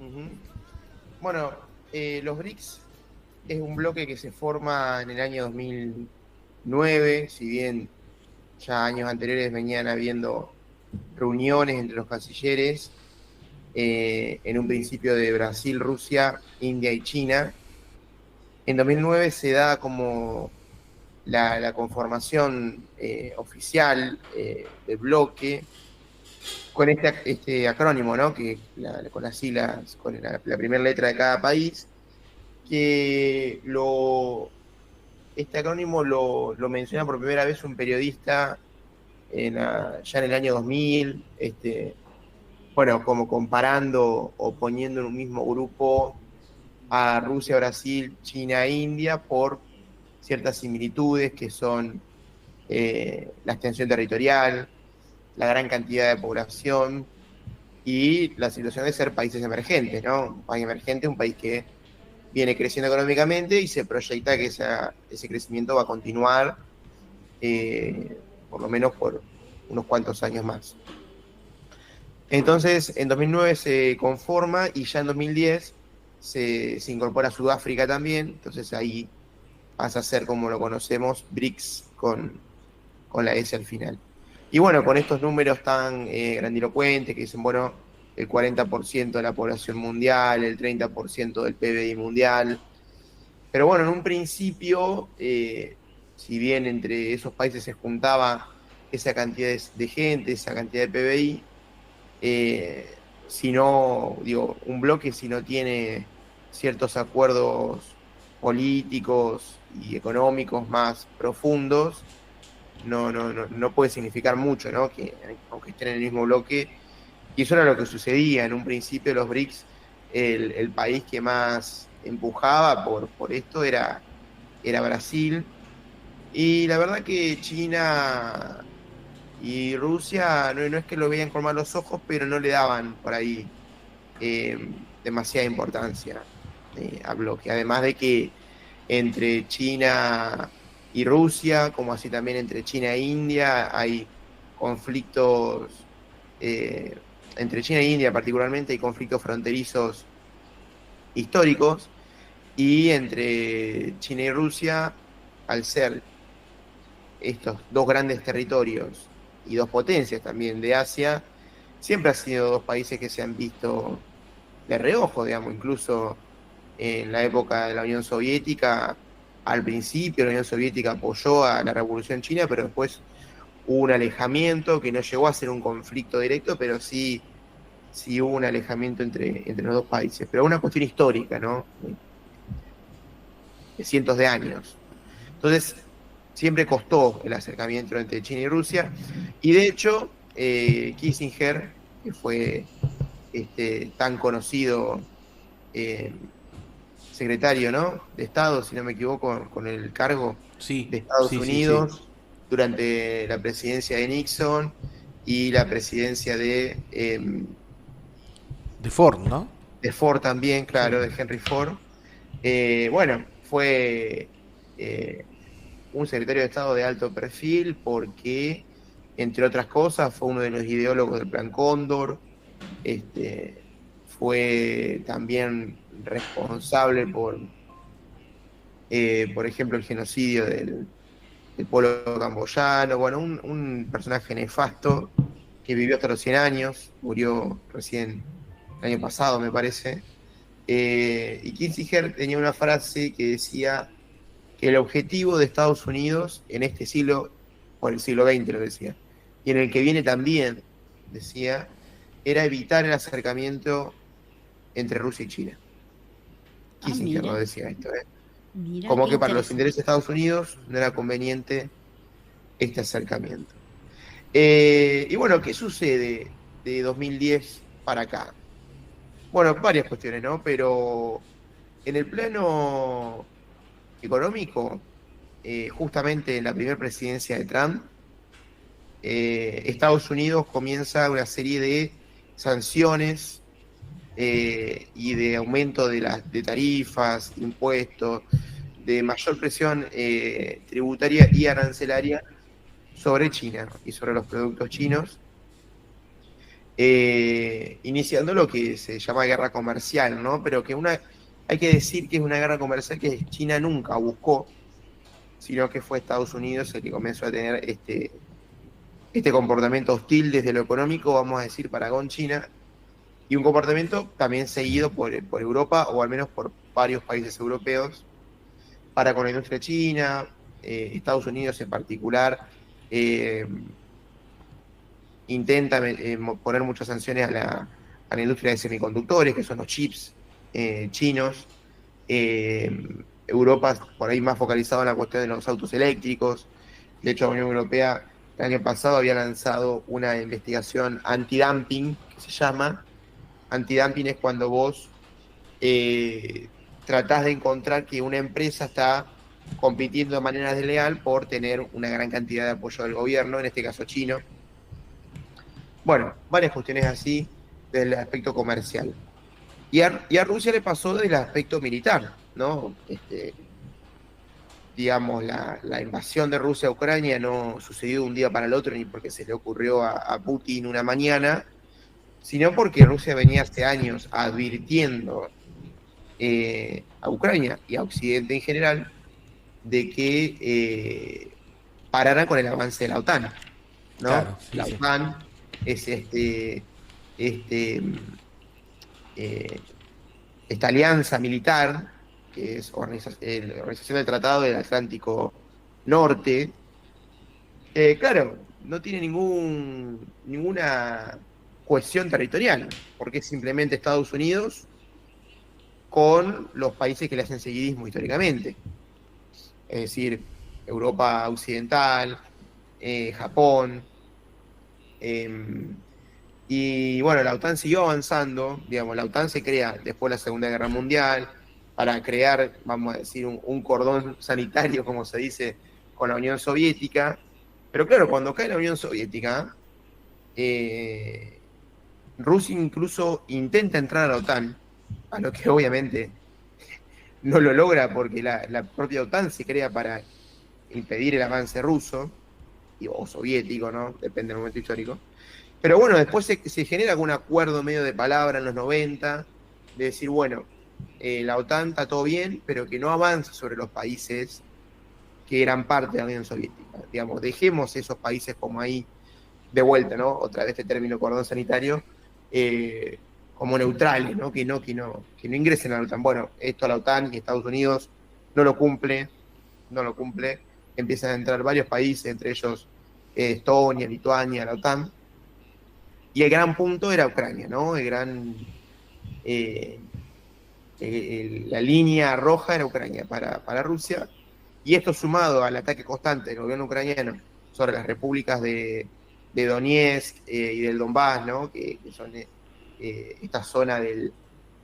Ujú. Bueno, los BRICS es un bloque que se forma en el año 2009, si bien ya años anteriores venían habiendo reuniones entre los cancilleres, en un principio de Brasil, Rusia, India y China. En 2009 se da como la conformación oficial del bloque con este acrónimo, ¿no? Con las siglas, con la primera letra de cada país, que este acrónimo lo menciona por primera vez un periodista ya en el año 2000, bueno, como comparando o poniendo en un mismo grupo a Rusia, Brasil, China e India por ciertas similitudes que son la extensión territorial, la gran cantidad de población y la situación de ser países emergentes, ¿no? Un país emergente, un país que viene creciendo económicamente y se proyecta que ese crecimiento va a continuar por lo menos por unos cuantos años más. Entonces, en 2009 se conforma y ya en 2010 se incorpora Sudáfrica también, entonces ahí pasa a ser como lo conocemos, BRICS con la S al final. Y bueno, con estos números tan grandilocuentes que dicen, bueno, el 40% de la población mundial, el 30% del PBI mundial. Pero bueno, en un principio, si bien entre esos países se juntaba esa cantidad de gente, esa cantidad de PBI, si no, digo, un bloque si no tiene ciertos acuerdos políticos y económicos más profundos, no puede significar mucho, ¿no? Que aunque estén en el mismo bloque, y eso era lo que sucedía. En un principio los BRICS, el país que más empujaba por esto era Brasil, y la verdad que China y Rusia no es que lo veían con malos ojos, pero no le daban por ahí eh, demasiada importancia a bloque. Además de que entre China y Rusia, como así también entre China e India, hay conflictos, eh, entre China e India particularmente, hay conflictos fronterizos históricos, y entre China y Rusia, al ser estos dos grandes territorios y dos potencias también de Asia, siempre han sido dos países que se han visto de reojo, digamos, incluso en la época de la Unión Soviética, al principio la Unión Soviética apoyó a la Revolución China, pero después hubo un alejamiento que no llegó a ser un conflicto directo, pero sí hubo un alejamiento entre los dos países, pero una cuestión histórica, ¿no? De cientos de años. Entonces, siempre costó el acercamiento entre China y Rusia, y de hecho, Kissinger, que fue tan conocido eh, secretario, ¿no? De Estado, si no me equivoco, con el cargo Sí, de Estados sí, sí, sí. Unidos durante la presidencia de Nixon y la presidencia De Ford, ¿no? de Ford también, Sí. claro, de Henry Ford. Bueno, fue eh, un secretario de Estado de alto perfil porque, entre otras cosas, fue uno de los ideólogos del Plan Cóndor, fue también responsable por ejemplo, el genocidio del pueblo camboyano, bueno, un personaje nefasto que vivió hasta los 100 años, murió recién el año pasado, me parece. Y Kissinger tenía una frase que decía que el objetivo de Estados Unidos en este siglo, por el siglo XX lo decía, y en el que viene también, decía, era evitar el acercamiento entre Rusia y China. Ah, Kissinger lo mira, decía esto, ¿eh? mira, Como qué que para los interesante. intereses de Estados Unidos no era conveniente este acercamiento. Y bueno, ¿qué sucede de 2010 para acá? Bueno, varias cuestiones, ¿no? Pero en el plano económico, justamente en la primera presidencia de Trump, Estados Unidos comienza una serie de sanciones y de aumento de tarifas, impuestos, de mayor presión tributaria y arancelaria sobre China y sobre los productos chinos. iniciando lo que se llama guerra comercial, ¿no? Pero hay que decir que es una guerra comercial que China nunca buscó, sino que fue Estados Unidos el que comenzó a tener este comportamiento hostil desde lo económico, vamos a decir, para con China, y un comportamiento también seguido por Europa, o al menos por varios países europeos, para con la industria china, Estados Unidos en particular. eh, Intenta poner muchas sanciones a la industria de semiconductores, que son los chips chinos. Eh, Europa por ahí más focalizado en la cuestión de los autos eléctricos. De hecho, la Unión Europea el año pasado había lanzado una investigación antidumping, que se llama. Antidumping es cuando vos eh, tratás de encontrar que una empresa está compitiendo de manera desleal por tener una gran cantidad de apoyo del gobierno, en este caso chino. Bueno, varias cuestiones así del aspecto comercial. Y a Rusia le pasó del aspecto militar, ¿no? Digamos, la invasión de Rusia a Ucrania no sucedió de un día para el otro, ni porque se le ocurrió a Putin una mañana, sino porque Rusia venía hace años advirtiendo a Ucrania y a Occidente en general de que pararan con el avance de la OTAN, Claro, ¿no? sí, La sí. OTAN es este, eh, esta alianza militar, que es la Organización del Tratado del Atlántico Norte. Claro, no tiene ninguna cohesión territorial, porque es simplemente Estados Unidos con los países que le hacen seguidismo históricamente, es decir, Europa Occidental, Japón. Y bueno, la OTAN siguió avanzando, digamos, la OTAN se crea después de la Segunda Guerra Mundial para crear, vamos a decir, un cordón sanitario, como se dice, con la Unión Soviética. Pero claro, cuando cae la Unión Soviética, eh, Rusia incluso intenta entrar a la OTAN, a lo que obviamente no lo logra porque la propia OTAN se crea para impedir el avance ruso o soviético, ¿no? Depende del momento histórico. Pero bueno, después se genera algún acuerdo medio de palabra en los 90, de decir, bueno, la OTAN está todo bien, pero que no avance sobre los países que eran parte de la Unión Soviética. Digamos, dejemos esos países como ahí de vuelta, ¿no? Otra vez este término cordón sanitario, como neutrales, ¿no? Que no ingresen a la OTAN. Bueno, esto a la OTAN y Estados Unidos no lo cumple, no lo cumple. Empiezan a entrar varios países, entre ellos Estonia, Lituania, la OTAN. Y el gran punto era Ucrania, ¿no? Eh, la línea roja era Ucrania para Rusia. Y esto sumado al ataque constante del gobierno ucraniano sobre las repúblicas de Donetsk y del Donbass, ¿no? Que son esta zona del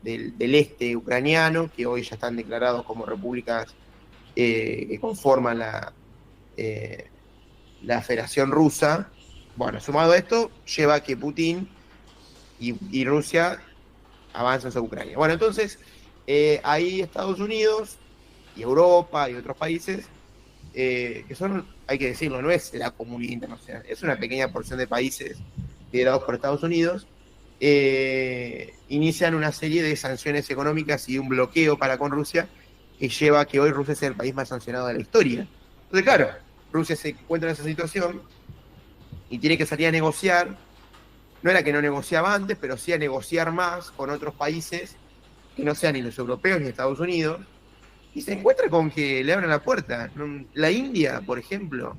este ucraniano, que hoy ya están declarados como repúblicas que conforman la Federación Rusa. Bueno, sumado a esto, lleva a que Putin y Rusia avancen sobre Ucrania. Bueno, entonces, ahí Estados Unidos y Europa y otros países, que son, hay que decirlo, no es la comunidad internacional, es una pequeña porción de países liderados por Estados Unidos, inician una serie de sanciones económicas y un bloqueo para con Rusia que lleva a que hoy Rusia sea el país más sancionado de la historia. Entonces, claro, Rusia se encuentra en esa situación y tiene que salir a negociar. No era que no negociaba antes, pero sí a negociar más con otros países que no sean ni los europeos ni Estados Unidos, y se encuentra con que le abren la puerta. La India, por ejemplo,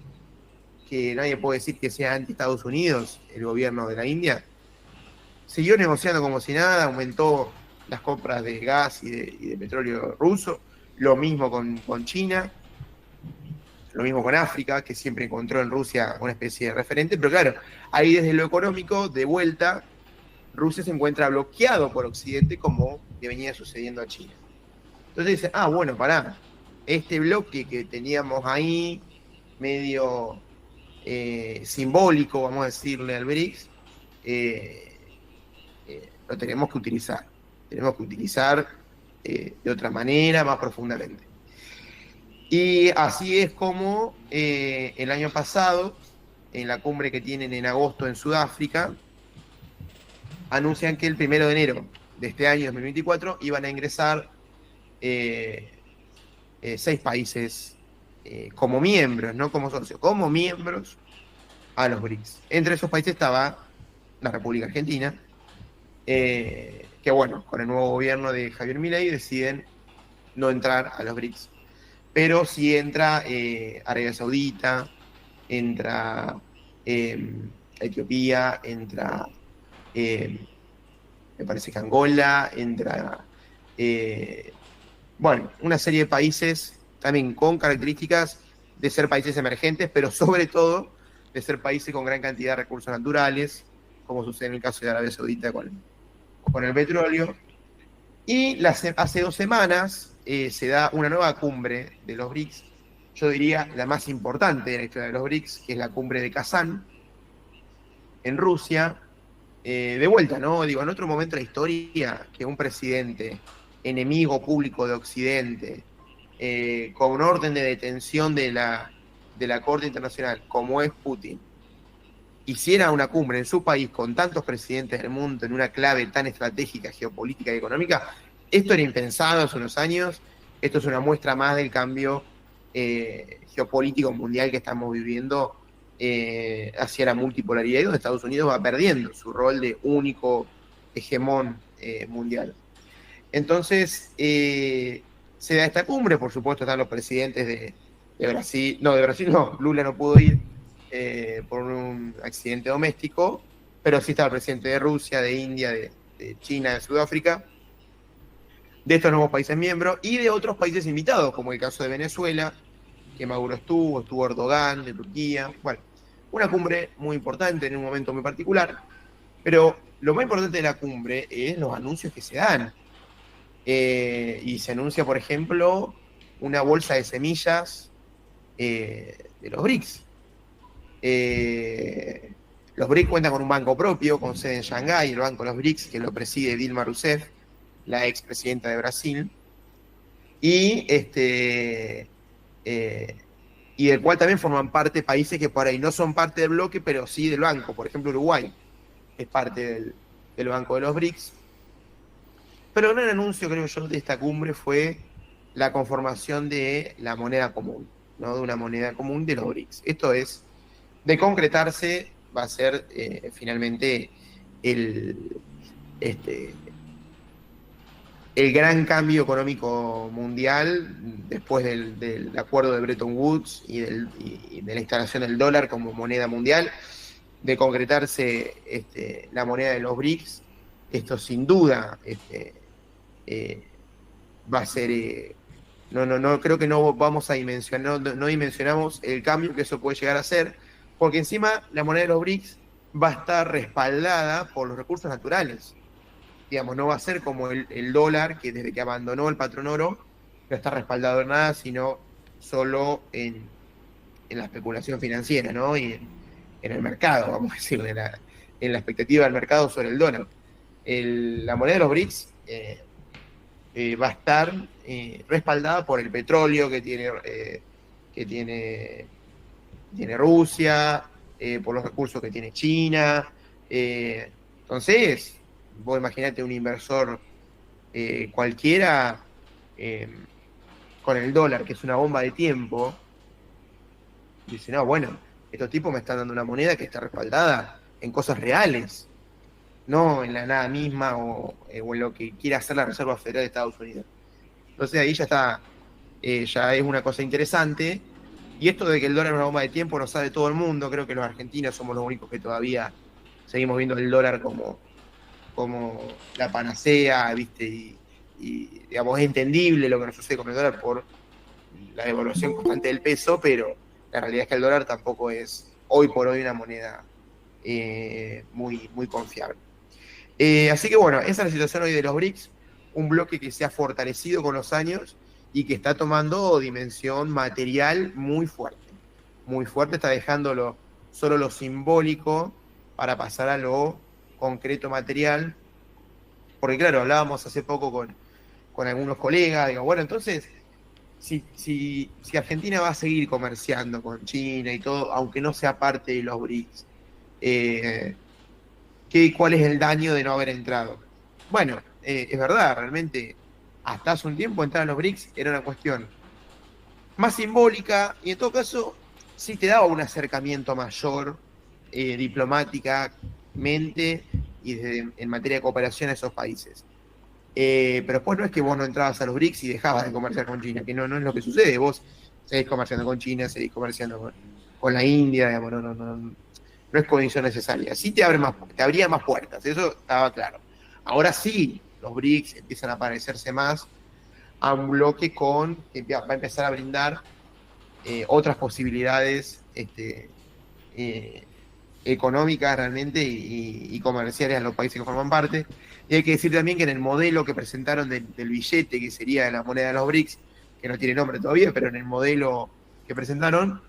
que nadie puede decir que sea anti-Estados Unidos, el gobierno de la India, siguió negociando como si nada, aumentó las compras de gas y de petróleo ruso, lo mismo con China, lo mismo con África, que siempre encontró en Rusia una especie de referente, pero claro, ahí desde lo económico, de vuelta, Rusia se encuentra bloqueado por Occidente como le venía sucediendo a China. Entonces dicen, bueno, pará, este bloque que teníamos ahí, medio simbólico, vamos a decirle al BRICS, lo tenemos que utilizar. Tenemos que utilizar de otra manera, más profundamente. Y así es como el año pasado, en la cumbre que tienen en agosto en Sudáfrica, anuncian que el 1 de enero de este año, 2024, iban a ingresar 6 países como miembros, no como socios, como miembros a los BRICS. Entre esos países estaba la República Argentina, que bueno, con el nuevo gobierno de Javier Milei deciden no entrar a los BRICS. Pero sí entra Arabia Saudita, entra Etiopía, entra, me parece que Angola, entra, bueno, una serie de países también con características de ser países emergentes, pero sobre todo de ser países con gran cantidad de recursos naturales, como sucede en el caso de Arabia Saudita con el petróleo. Y hace 2 semanas se da una nueva cumbre de los BRICS, yo diría la más importante de la historia de los BRICS, que es la cumbre de Kazán, en Rusia. De vuelta, ¿no? Digo, en otro momento de la historia, que un presidente enemigo público de Occidente, con orden de detención de la Corte Internacional, como es Putin, hiciera una cumbre en su país con tantos presidentes del mundo en una clave tan estratégica, geopolítica y económica, esto era impensado hace unos años. Esto es una muestra más del cambio geopolítico mundial que estamos viviendo hacia la multipolaridad, y donde Estados Unidos va perdiendo su rol de único hegemón mundial. Entonces, se da esta cumbre, por supuesto están los presidentes de Brasil, no, Lula no pudo ir por un accidente doméstico, pero sí está el presidente de Rusia, de India, de China, de Sudáfrica, de estos nuevos países miembros y de otros países invitados, como el caso de Venezuela, que Maduro estuvo Erdogan, de Turquía. Bueno, una cumbre muy importante en un momento muy particular, pero lo más importante de la cumbre es los anuncios que se dan. Y se anuncia, por ejemplo, una bolsa de semillas de los BRICS. Los BRICS cuentan con un banco propio, con sede en Shanghái, el Banco de los BRICS, que lo preside Dilma Rousseff, la expresidenta de Brasil, y del cual también forman parte países que por ahí no son parte del bloque, pero sí del banco. Por ejemplo, Uruguay es parte del Banco de los BRICS. Pero el gran anuncio, creo yo, de esta cumbre fue la conformación de la moneda común, ¿no? De una moneda común de los BRICS. Esto es, de concretarse, va a ser finalmente el gran cambio económico mundial después del acuerdo de Bretton Woods y de la instalación del dólar como moneda mundial. De concretarse la moneda de los BRICS, esto sin duda va a ser, no creo que no vamos a dimensionar, no dimensionamos el cambio que eso puede llegar a ser, porque encima la moneda de los BRICS va a estar respaldada por los recursos naturales. Digamos, no va a ser como el dólar, que desde que abandonó el patrón oro no está respaldado en nada, sino solo en la especulación financiera, ¿no? Y en el mercado, vamos a decir, en la expectativa del mercado sobre el dólar. La moneda de los BRICS va a estar respaldada por el petróleo que tiene Rusia, por los recursos que tiene China. Entonces, vos imaginate un inversor cualquiera con el dólar, que es una bomba de tiempo, dice, no, bueno, estos tipos me están dando una moneda que está respaldada en cosas reales, no en la nada misma o en lo que quiera hacer la Reserva Federal de Estados Unidos. Entonces ahí ya está, ya es una cosa interesante. Y esto de que el dólar es una bomba de tiempo lo sabe todo el mundo. Creo que los argentinos somos los únicos que todavía seguimos viendo el dólar como la panacea, ¿viste? Y digamos, es entendible lo que nos sucede con el dólar por la devaluación constante del peso, pero la realidad es que el dólar tampoco es hoy por hoy una moneda muy, muy confiable. Así que bueno, esa es la situación hoy de los BRICS, un bloque que se ha fortalecido con los años y que está tomando dimensión material muy fuerte, está dejándolo solo lo simbólico para pasar a lo concreto material, porque claro, hablábamos hace poco con algunos colegas, digo, bueno, entonces, si Argentina va a seguir comerciando con China y todo, aunque no sea parte de los BRICS, ¿cuál es el daño de no haber entrado? Bueno, es verdad, realmente hasta hace un tiempo entrar a los BRICS era una cuestión más simbólica y en todo caso sí te daba un acercamiento mayor diplomáticamente y en materia de cooperación a esos países. Pero después no es que vos no entrabas a los BRICS y dejabas de comerciar con China, que no es lo que sucede. Vos seguís comerciando con China, seguís comerciando con la India, digamos, no es condición necesaria. Sí te abría más puertas, eso estaba claro. Ahora sí, los BRICS empiezan a parecerse más a un bloque que va a empezar a brindar otras posibilidades eh, económicas realmente y comerciales a los países que forman parte. Y hay que decir también que en el modelo que presentaron del billete, que sería la moneda de los BRICS, que no tiene nombre todavía, pero en el modelo que presentaron,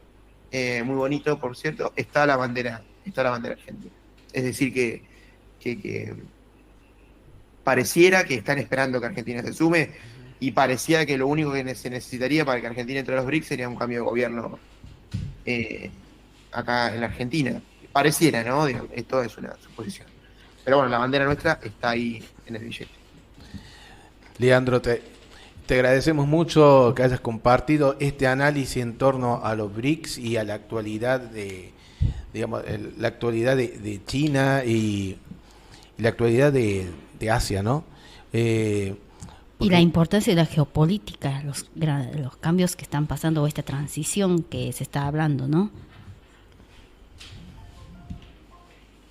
muy bonito por cierto, está la bandera argentina. Es decir, que pareciera que están esperando que Argentina se sume y parecía que lo único que se necesitaría para que Argentina entre a los BRICS sería un cambio de gobierno eh, acá en la Argentina. Pareciera, ¿no? Esto es una suposición. Pero bueno, la bandera nuestra está ahí en el billete. Leandro, te agradecemos mucho que hayas compartido este análisis en torno a los BRICS y a la actualidad digamos, la actualidad de China y la actualidad de Asia, ¿no? Y la importancia de la geopolítica, los cambios que están pasando, o esta transición que se está hablando, ¿no?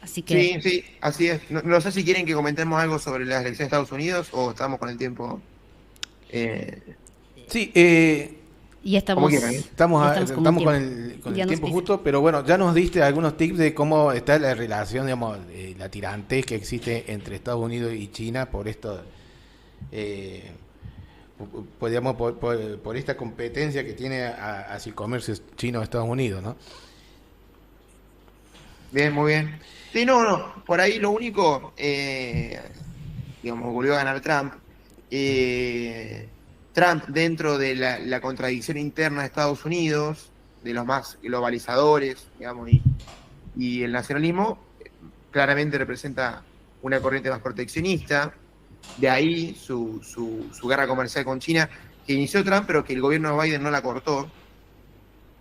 Así que, Sí, así es. No sé si quieren que comentemos algo sobre las elecciones de Estados Unidos o estamos con el tiempo. Sí, ya Como quieran, ¿eh? estamos con el estamos tiempo. con el Ya nos tiempo pisa. justo, pero bueno, ya nos diste algunos tips de cómo está la relación, digamos, la tirantez que existe entre Estados Unidos y China por esto, eh, digamos, por esta competencia que tiene hacia el comercio chino-Estados Unidos, ¿no? Bien, muy bien. Sí, no. Por ahí lo único, digamos, volvió a ganar Trump. Trump, dentro de la contradicción interna de Estados Unidos, de los más globalizadores, digamos, y el nacionalismo, claramente representa una corriente más proteccionista. De ahí su guerra comercial con China, que inició Trump, pero que el gobierno de Biden no la cortó.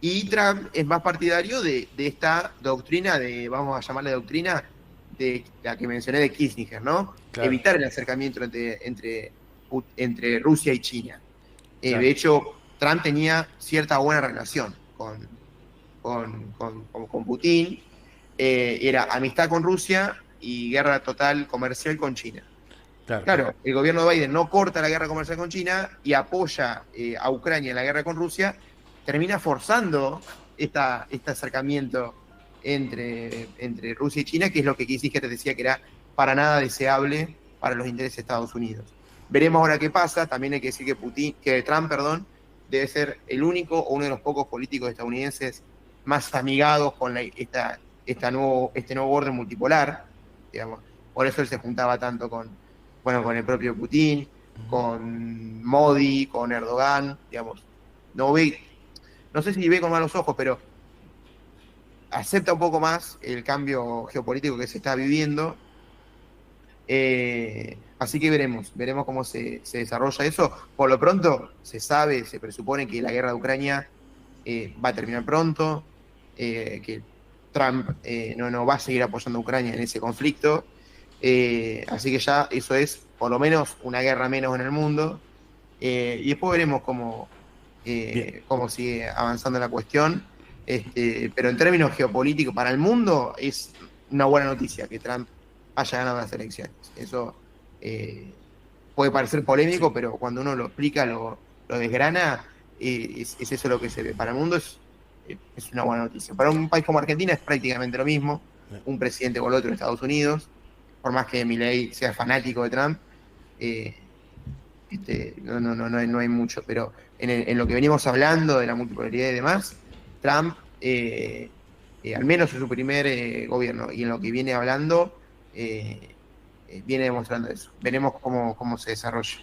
Y Trump es más partidario de esta doctrina, vamos a llamarle doctrina, de la que mencioné de Kissinger, ¿no? Claro, Evitar el acercamiento entre Rusia y China. claro, De hecho, Trump tenía cierta buena relación con Putin. Era amistad con Rusia y guerra total comercial con China. claro, Claro, el gobierno de Biden no corta la guerra comercial con China y apoya a Ucrania en la guerra con Rusia, termina forzando este acercamiento entre Rusia y China, que es lo que Kissinger decía que era para nada deseable para los intereses de Estados Unidos. Veremos ahora qué pasa. También hay que decir que Trump, perdón, debe ser el único o uno de los pocos políticos estadounidenses más amigados con este nuevo orden multipolar, digamos. Por eso él se juntaba tanto con el propio Putin, con Modi, con Erdogan, digamos. No sé si ve con malos ojos, pero acepta un poco más el cambio geopolítico que se está viviendo. Así que veremos cómo se desarrolla eso. Por lo pronto, se presupone que la guerra de Ucrania va a terminar pronto, que Trump no va a seguir apoyando a Ucrania en ese conflicto. Así que ya eso es por lo menos una guerra menos en el mundo. Y después veremos bien. cómo sigue avanzando la cuestión. Pero en términos geopolíticos para el mundo es una buena noticia que Trump haya ganado las elecciones. Eso puede parecer Sí. polémico, pero cuando uno lo explica, lo desgrana, es eso lo que se ve. Para el mundo es una buena noticia. Para un país como Argentina es prácticamente lo mismo. Un presidente o el otro en Estados Unidos, por más que Milei sea fanático de Trump, eh, no hay mucho. Pero en lo que venimos hablando de la multipolaridad y demás, Trump, al menos en su primer gobierno y en lo que viene hablando, viene demostrando eso. Veremos cómo se desarrolla.